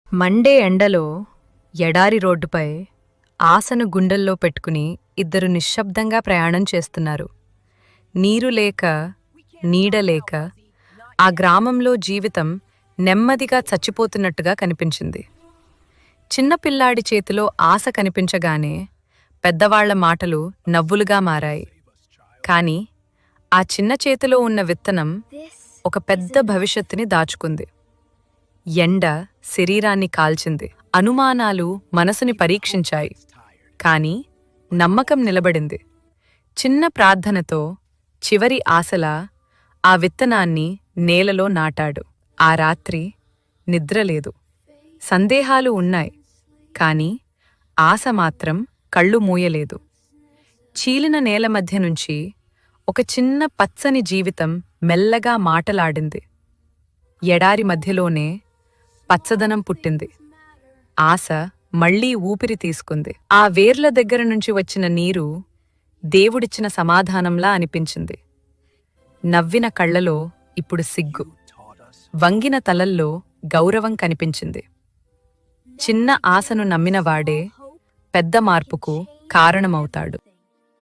Monday ఎండలో ఎడారి రోడ్డుపై ఆశను గుండెల్లో పెట్టుకుని ఇద్దరు నిశ్శబ్దంగా ప్రయాణం చేస్తున్నారు. నీరు లేక, నీడ లేక ఆ గ్రామంలో జీవితం నెమ్మదిగా చచ్చిపోతున్నట్టుగా కనిపించింది. చిన్నపిల్లాడి చేతిలో ఆశ కనిపించగానే పెద్దవాళ్ల మాటలు నవ్వులుగా మారాయి. కాని ఆ చిన్న చేతిలో ఉన్న విత్తనం ఒక పెద్ద భవిష్యత్తుని దాచుకుంది. ఎండ శరీరాన్ని కాల్చింది. అనుమానాలు మనసుని పరీక్షించాయి. కాని నమ్మకం నిలబడింది. చిన్న ప్రార్థనతో చివరి ఆశలా ఆ విత్తనాన్ని నేలలో నాటాడు. ఆ రాత్రి నిద్రలేదు. సందేహాలు ఉన్నాయి, కాని ఆశ మాత్రం కళ్ళు మూయలేదు. చీలిన నేల మధ్య నుంచి ఒక చిన్న పచ్చని జీవితం మెల్లగా మాటలాడింది. ఎడారి మధ్యలోనే పచ్చదనం పుట్టింది. ఆశ మళ్లీ ఊపిరి తీసుకుంది. ఆ వేర్ల దగ్గర నుంచి వచ్చిన నీరు దేవుడిచ్చిన సమాధానంలా అనిపించింది. నవ్విన కళ్లలో ఇప్పుడు సిగ్గు, వంగిన తలల్లో గౌరవం కనిపించింది. చిన్న ఆశను నమ్మినవాడే పెద్ద మార్పుకు కారణమవుతాడు.